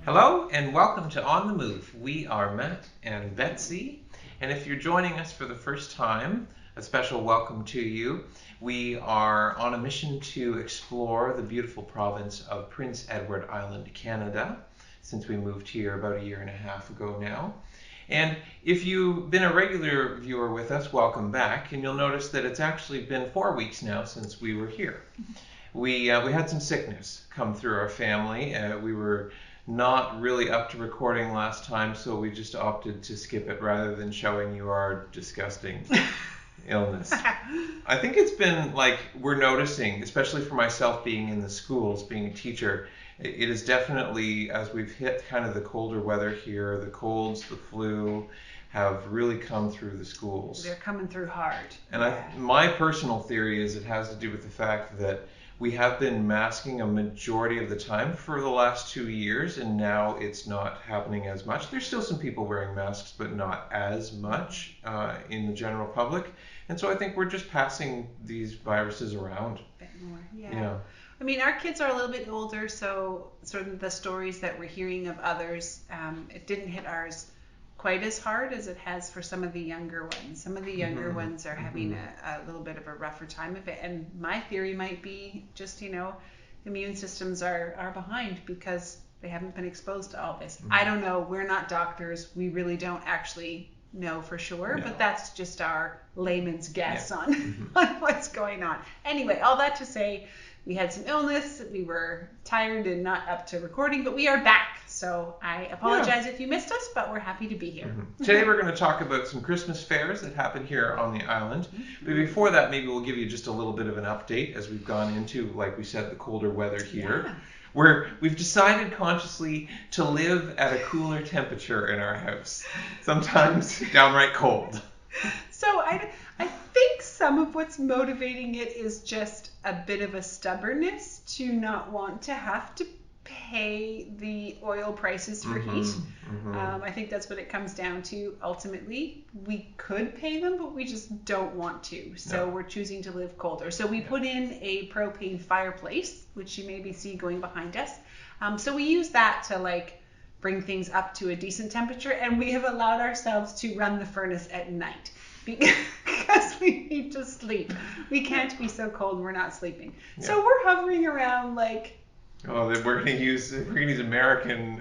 Hello and welcome to On the Move. We are Matt and Betsy, and if you're joining us for the first time, a special welcome to you. We are on a mission to explore the beautiful province of Prince Edward Island, Canada, since we moved here about a year and a half ago now. And if you've been a regular viewer with us, welcome back, and you'll notice that it's actually been 4 weeks now since we were here. We had some sickness come through our family. We were not really up to recording last time, so we just opted to skip it rather than showing you our disgusting illness. I think it's been like we're noticing, especially for myself being in the schools, being a teacher, it is definitely, as we've hit kind of the colder weather here, the colds, the flu have really come through the schools. They're coming through hard. And my personal theory is it has to do with the fact that we have been masking a majority of the time for the last 2 years, and now it's not happening as much. There's still some people wearing masks, but not as much in the general public. And so I think we're just passing these viruses around. A bit more, yeah. I mean, our kids are a little bit older, so sort of the stories that we're hearing of others, it didn't hit ours quite as hard as it has for some of the younger ones. Some of the younger ones are having a little bit of a rougher time of it. And my theory might be just, immune systems are behind because they haven't been exposed to all this. I don't know. We're not doctors. We really don't actually know for sure, but that's just our layman's guess on what's going on. Anyway, all that to say, we had some illness. We were tired and not up to recording, but we are back. So I apologize if you missed us, but we're happy to be here. Today we're going to talk about some Christmas fairs that happen here on the island. But before that, maybe we'll give you just a little bit of an update as we've gone into, like we said, the colder weather here. Where we've decided consciously to live at a cooler temperature in our house. Sometimes downright cold. So I think some of what's motivating it is just a bit of a stubbornness to not want to have to pay the oil prices for heat. I think that's what it comes down to ultimately. We could pay them, but we just don't want to. So we're choosing to live colder. So we put in a propane fireplace, which you maybe see going behind us. So we use that to bring things up to a decent temperature, and we have allowed ourselves to run the furnace at night because we need to sleep. We can't be so cold we're not sleeping. So we're hovering around we're gonna use American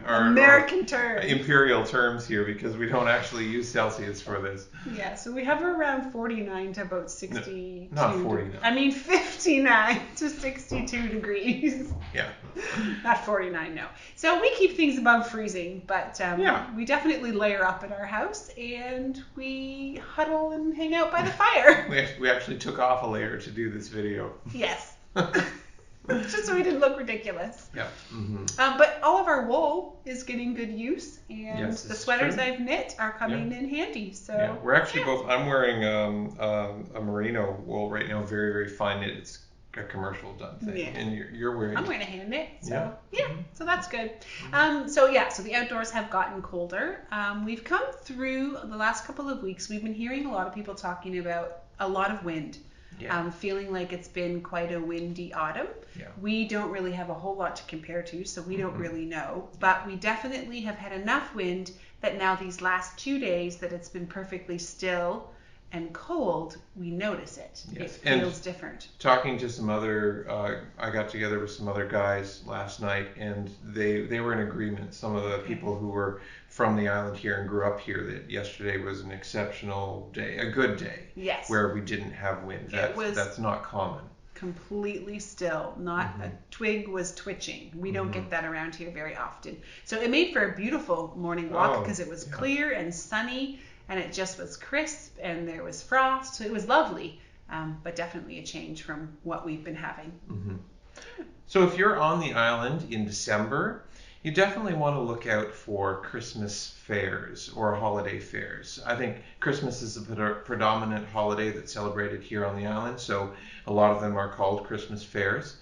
terms, imperial terms here because we don't actually use Celsius for this. Yeah, so we hover around 49 to about 62. Not 49. I mean 59 to 62 degrees. Yeah. Not 49, no. So we keep things above freezing, but we definitely layer up at our house and we huddle and hang out by the fire. We actually took off a layer to do this video. Yes. Just so we didn't look ridiculous. Yeah. But all of our wool is getting good use, and the sweaters true. I've knit are coming in handy. So we're actually both. I'm wearing a merino wool right now, very very fine knit. It's a commercial done thing, and you're wearing. I'm wearing a hand knit. So so that's good. So the outdoors have gotten colder. We've come through the last couple of weeks. We've been hearing a lot of people talking about a lot of wind. Feeling like it's been quite a windy autumn. We don't really have a whole lot to compare to, so we don't really know. But we definitely have had enough wind that now these last 2 days that it's been perfectly still and cold, we notice it. Yes. It feels different. Talking to some other, I got together with some other guys last night, and they were in agreement. Some of the people who were from the island here and grew up here, that yesterday was an exceptional day, a good day. Yes. Where we didn't have wind. That's not common. Completely still. Not a twig was twitching. We don't get that around here very often. So it made for a beautiful morning walk because it was clear and sunny, and it just was crisp, and there was frost. So it was lovely, but definitely a change from what we've been having. So if you're on the island in December, you definitely want to look out for Christmas fairs or holiday fairs. I think Christmas is a predominant holiday that's celebrated here on the island, so a lot of them are called Christmas fairs.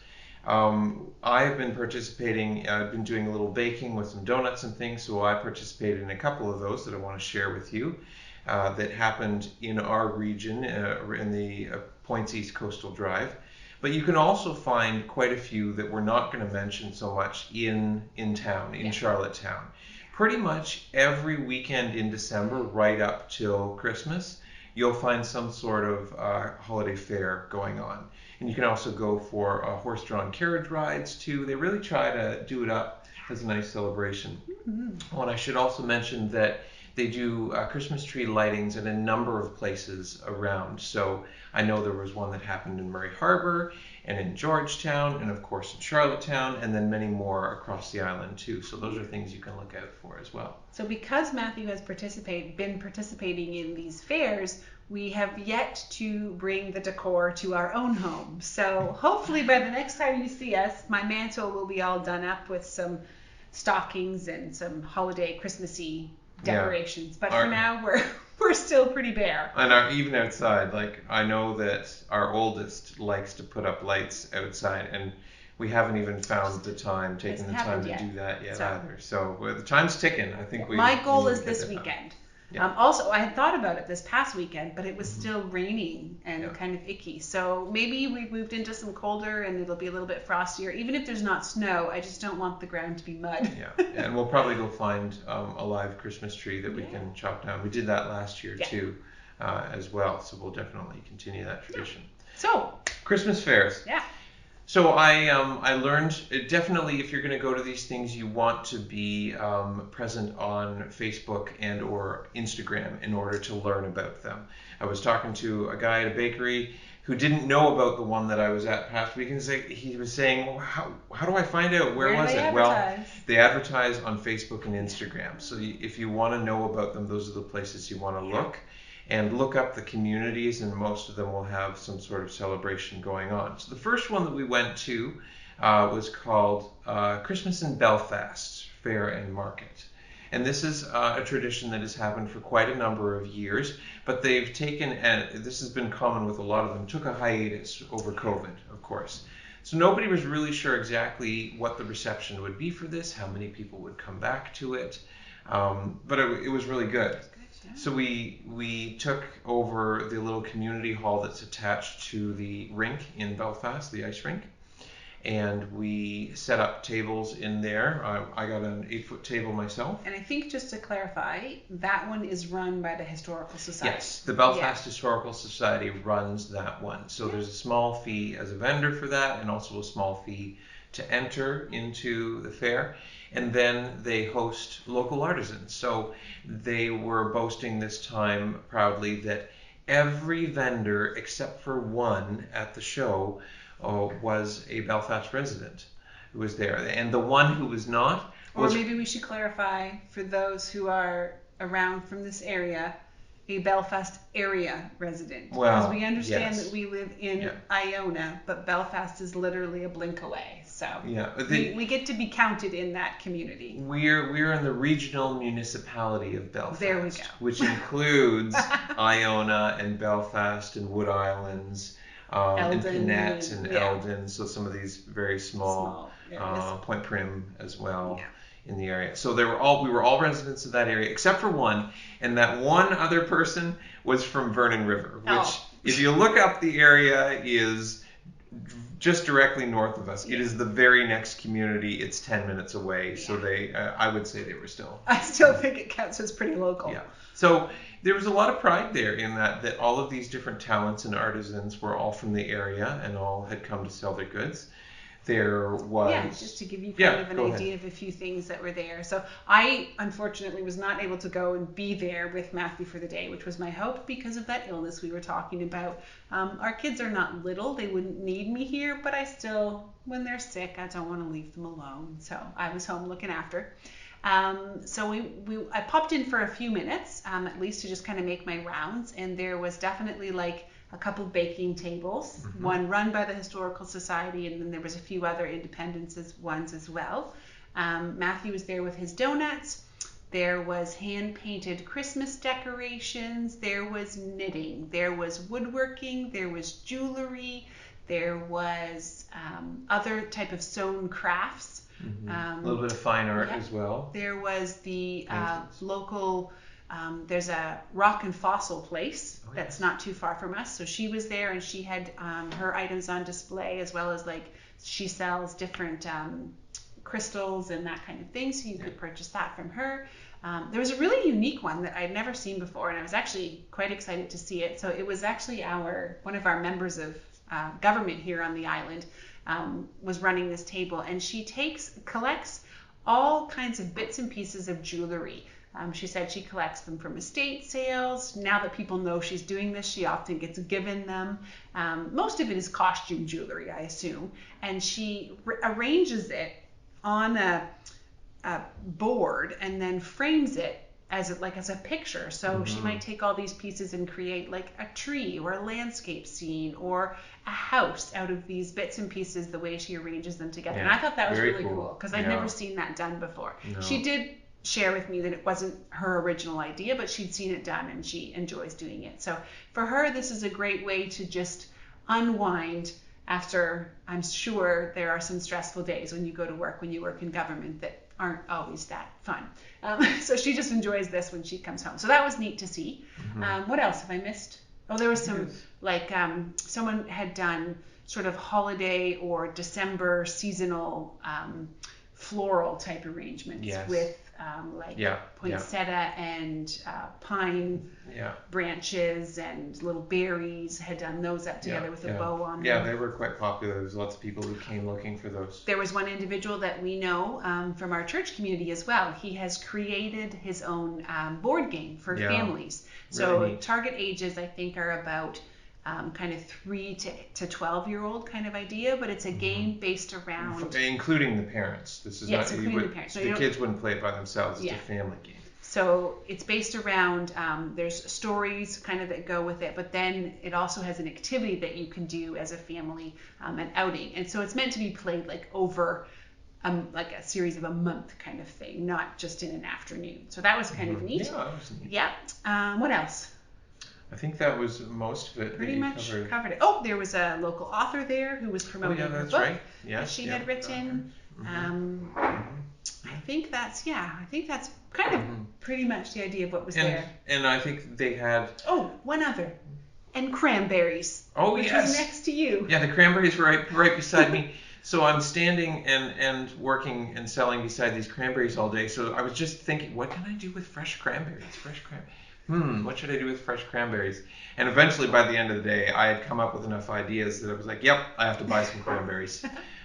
I have been participating, I've been doing a little baking with some donuts and things, so I participated in a couple of those that I want to share with you that happened in our region, in the Points East Coastal Drive. But you can also find quite a few that we're not going to mention so much in town, in Charlottetown. Pretty much every weekend in December, right up till Christmas, you'll find some sort of holiday fair going on. And you can also go for horse-drawn carriage rides too. They really try to do it up as a nice celebration. Mm-hmm. Oh, and I should also mention that they do Christmas tree lightings in a number of places around. So I know there was one that happened in Murray Harbor and in Georgetown and of course in Charlottetown, and then many more across the island too. So those are things you can look out for as well. So because Matthew has been participating in these fairs, we have yet to bring the decor to our own home. So hopefully by the next time you see us, my mantle will be all done up with some stockings and some holiday Christmassy decorations. But for now, we're still pretty bare. And even outside, like I know that our oldest likes to put up lights outside, and we haven't even found the time, taken the time to do that yet either. So the time's ticking. I think my goal is this weekend. Yeah. Also, I had thought about it this past weekend, but it was still raining and kind of icky. So maybe we've moved into some colder and it'll be a little bit frostier. Even if there's not snow, I just don't want the ground to be mud. Yeah, and we'll probably go find a live Christmas tree that we can chop down. We did that last year too, as well. So we'll definitely continue that tradition. So Christmas fairs. Yeah. So I learned definitely if you're going to go to these things, you want to be present on Facebook and or Instagram in order to learn about them. I was talking to a guy at a bakery who didn't know about the one that I was at past week, and he was saying, well, how do I find out where was it? Well, they advertise on Facebook and Instagram. So if you want to know about them, those are the places you want to look. And look up the communities, and most of them will have some sort of celebration going on. So the first one that we went to was called Christmas in Belfast Fair and Market. And this is a tradition that has happened for quite a number of years, but they've taken, and this has been common with a lot of them, took a hiatus over COVID, of course. So nobody was really sure exactly what the reception would be for this, how many people would come back to it, but it was really good. So we took over the little community hall that's attached to the rink in Belfast, the ice rink, and we set up tables in there. I got an 8-foot table myself. And I think just to clarify, that one is run by the Historical Society. Yes, the Belfast Historical Society runs that one. So there's a small fee as a vendor for that, and also a small fee to enter into the fair. And then they host local artisans. So they were boasting this time proudly that every vendor except for one at the show was a Belfast resident who was there. And the one who was not was... Or maybe we should clarify for those who are around from this area, a Belfast area resident. Because we understand that we live in Iona, but Belfast is literally a blink away. So we get to be counted in that community. We're in the regional municipality of Belfast. There we go. Which includes Iona and Belfast and Wood Islands, and Pinette and Eldon. So some of these very small Point Prim as well. Yeah. In the area. So we were all residents of that area except for one, and that one other person was from Vernon River, which if you look up the area is just directly north of us. It is the very next community. It's 10 minutes away. So I would say they were still. I still think it counts as pretty local. Yeah. So there was a lot of pride there in that all of these different talents and artisans were all from the area and all had come to sell their goods. There was... just to give you kind of an idea of a few things that were there. So I, unfortunately, was not able to go and be there with Matthew for the day, which was my hope because of that illness we were talking about. Our kids are not little. They wouldn't need me here, but I still, when they're sick, I don't want to leave them alone. So I was home looking after. So I popped in for a few minutes, at least to just kind of make my rounds, and there was definitely like a couple baking tables, one run by the Historical Society, and then there was a few other independent ones as well. Matthew was there with his donuts. There was hand-painted Christmas decorations. There was knitting. There was woodworking. There was jewelry. There was other type of sewn crafts. A little bit of fine art as well. There was the local There's a rock and fossil place that's not too far from us. So she was there and she had her items on display, as well as like she sells different crystals and that kind of thing. So you could purchase that from her. There was a really unique one that I'd never seen before, and I was actually quite excited to see it. So it was actually one of our members of government here on the island was running this table, and she collects all kinds of bits and pieces of jewelry. She said she collects them from estate sales. Now that people know she's doing this, she often gets given them. Most of it is costume jewelry, I assume, and she arranges it on a board and then frames it as a picture. So she might take all these pieces and create like a tree or a landscape scene or a house out of these bits and pieces, the way she arranges them together. And I thought that was really cool because I'd never seen that done before. No. She did share with me that it wasn't her original idea, but she'd seen it done and she enjoys doing it. So for her, this is a great way to just unwind after, I'm sure there are some stressful days when you go to work, when you work in government, that aren't always that fun. So she just enjoys this when she comes home. So that was neat to see. What else have I missed? Oh, there was some, like someone had done sort of holiday or December seasonal floral type arrangements with poinsettia and pine branches and little berries, had done those up together with a bow on them. Yeah, they were quite popular. There's lots of people who came looking for those. There was one individual that we know from our church community as well. He has created his own board game for families. So really target ages, I think, are about kind of 3 to 12-year-old kind of idea, but it's a game based around... Including the parents. This is not, including the parents. So the kids wouldn't play it by themselves. It's a family game. So it's based around, there's stories kind of that go with it, but then it also has an activity that you can do as a family, an outing. And so it's meant to be played like over like a series of a month kind of thing, not just in an afternoon. So that was kind of neat. Yeah, that was neat. Yeah. What else? I think that was most of it. Pretty much covered it. Oh, there was a local author there who was promoting her book that she had written. I think that's kind of pretty much the idea of what was there. And I think they had... Oh, one other. And cranberries. Oh, which was next to you. Yeah, the cranberries were right beside me. So I'm standing and working and selling beside these cranberries all day. So I was just thinking, what can I do with fresh cranberries? What should I do with fresh cranberries? And eventually, by the end of the day, I had come up with enough ideas that I was like, yep, I have to buy some cranberries.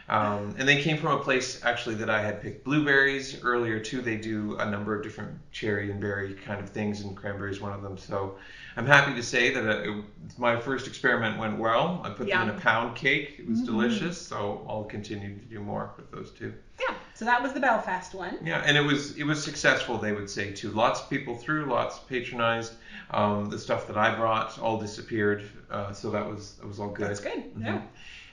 And they came from a place, actually, that I had picked blueberries earlier, too. They do a number of different cherry and berry kind of things, and cranberry is one of them. So I'm happy to say that my first experiment went well. I put them in a pound cake. It was delicious, so I'll continue to do more with those, too. Yeah, so that was the Belfast one. Yeah, and it was successful, they would say, too. Lots of people threw, lots patronized. The stuff that I brought all disappeared, so that was all good. That's good. Yeah.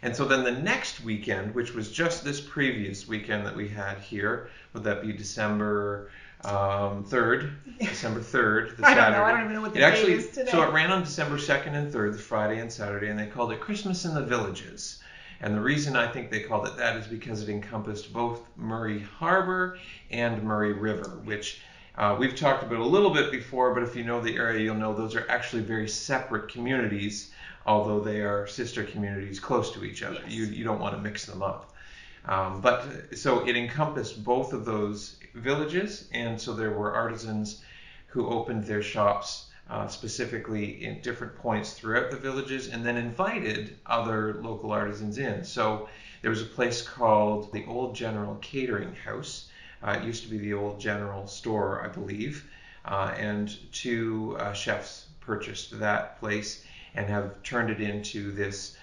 And so then the next weekend, which was just this previous weekend that we had here, would that be December 3rd? December 3rd, the I Saturday. I don't even know what the day is today. So it ran on December 2nd and 3rd, the Friday and Saturday, and they called it Christmas in the Villages. And the reason I think they called it that is because it encompassed both Murray Harbor and Murray River, which we've talked about a little bit before, but if you know the area, you'll know those are actually very separate communities, although they are sister communities close to each other. Yes. You don't want to mix them up. But so it encompassed both of those villages, and so there were artisans who opened their shops specifically in different points throughout the villages, and then invited other local artisans in. So there was a place called the Old General Catering House. It used to be the Old General Store, I believe, and two chefs purchased that place and have turned it into this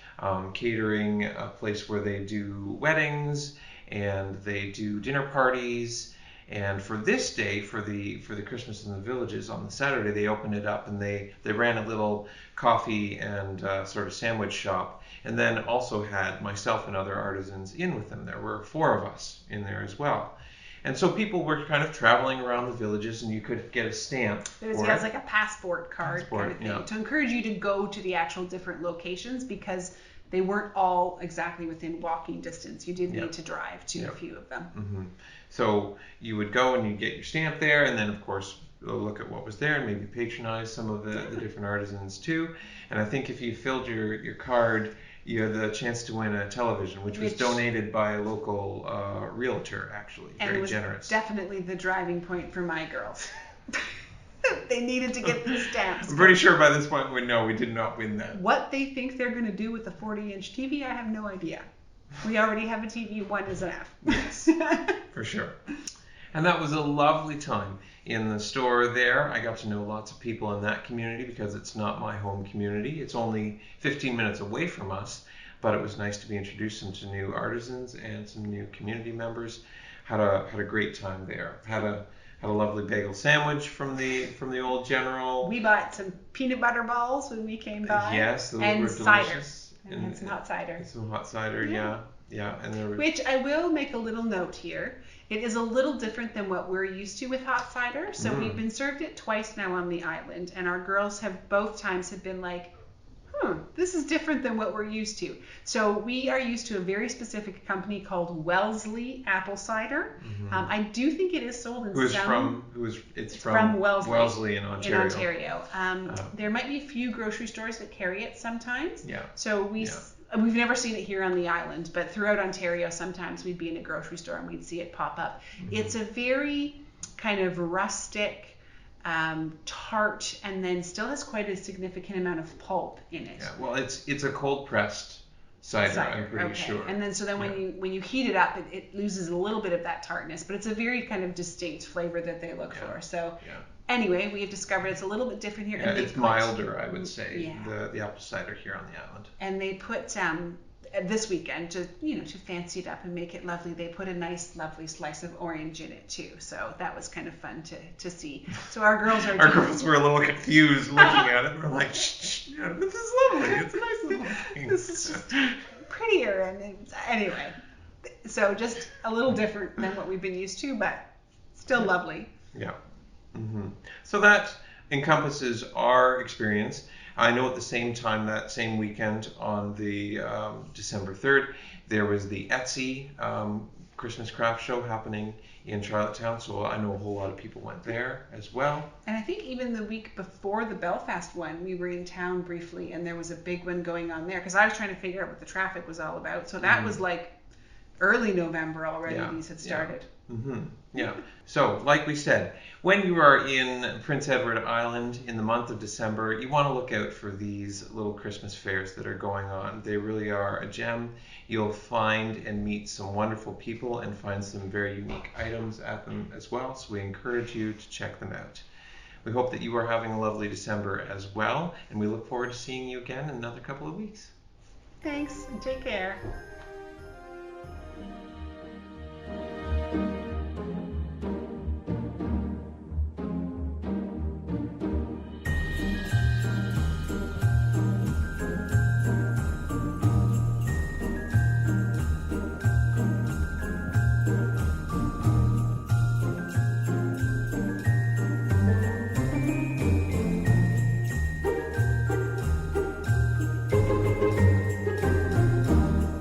catering place where they do weddings and they do dinner parties. And for this day, for the Christmas in the Villages on the Saturday, they opened it up and they ran a little coffee and sort of sandwich shop, and then also had myself and other artisans in with them. There were 4 of us in there as well. And so people were kind of traveling around the villages, and you could get a stamp. It was like a passport card kind of thing to encourage you to go to the actual different locations, because they weren't all exactly within walking distance. You did need to drive to a few of them. Mm-hmm. So you would go and you'd get your stamp there, and then of course look at what was there and maybe patronize some of the different artisans too. And I think if you filled your card, you had the chance to win a television, which was donated by a local realtor, actually. And very was generous. Definitely the driving point for my girls. They needed to get these stamps. I'm pretty sure by this point we did not win that. What they think they're going to do with a 40-inch TV, I have no idea. We already have a TV, one is enough. Yes, for sure. And that was a lovely time in the store there. I got to know lots of people in that community because it's not my home community. It's only 15 minutes away from us, but it was nice to be introduced to new artisans and some new community members. Had a great time there. Had a lovely bagel sandwich from the old General. We bought some peanut butter balls when we came by. Yes, those and were cider. delicious. And some hot cider. Some hot cider, yeah. And there was... Which I will make a little note here. It is a little different than what we're used to with hot cider. So we've been served it twice now on the island, and our girls have both times have been like, this is different than what we're used to. So we are used to a very specific company called Wellesley Apple Cider. I do think it is sold in It's from Wellesley in Ontario. There might be a few grocery stores that carry it sometimes. Yeah. So we've never seen it here on the island, but throughout Ontario, sometimes we'd be in a grocery store and we'd see it pop up. It's a very kind of rustic, tart, and then still has quite a significant amount of pulp in it. Yeah, well, it's a cold pressed cider, I'm pretty sure. And then when you heat it up, it loses a little bit of that tartness, but it's a very kind of distinct flavor that they look for. So anyway, we have discovered it's a little bit different here. Yeah, and it's milder, I would say, the apple cider here on the island. And they put this weekend to fancy it up and make it lovely. They put a nice, lovely slice of orange in it too. So that was kind of fun to see. So our girls were a little confused looking at it. We're like, shh, this is lovely. It's a nice little thing. This is just prettier, and anyway. So just a little different than what we've been used to, but still lovely. Yeah. So that encompasses our experience. I know at the same time, that same weekend on the December 3rd, there was the Etsy Christmas craft show happening in Charlottetown, so I know a whole lot of people went there as well. And I think even the week before the Belfast one, we were in town briefly, and there was a big one going on there, because I was trying to figure out what the traffic was all about. So that was like early November already, these had started. Yeah. So, like we said, when you are in Prince Edward Island in the month of December, you want to look out for these little Christmas fairs that are going on. They really are a gem. You'll find and meet some wonderful people and find some very unique items at them as well. So we encourage you to check them out. We hope that you are having a lovely December as well, and we look forward to seeing you again in another couple of weeks. Thanks, and take care.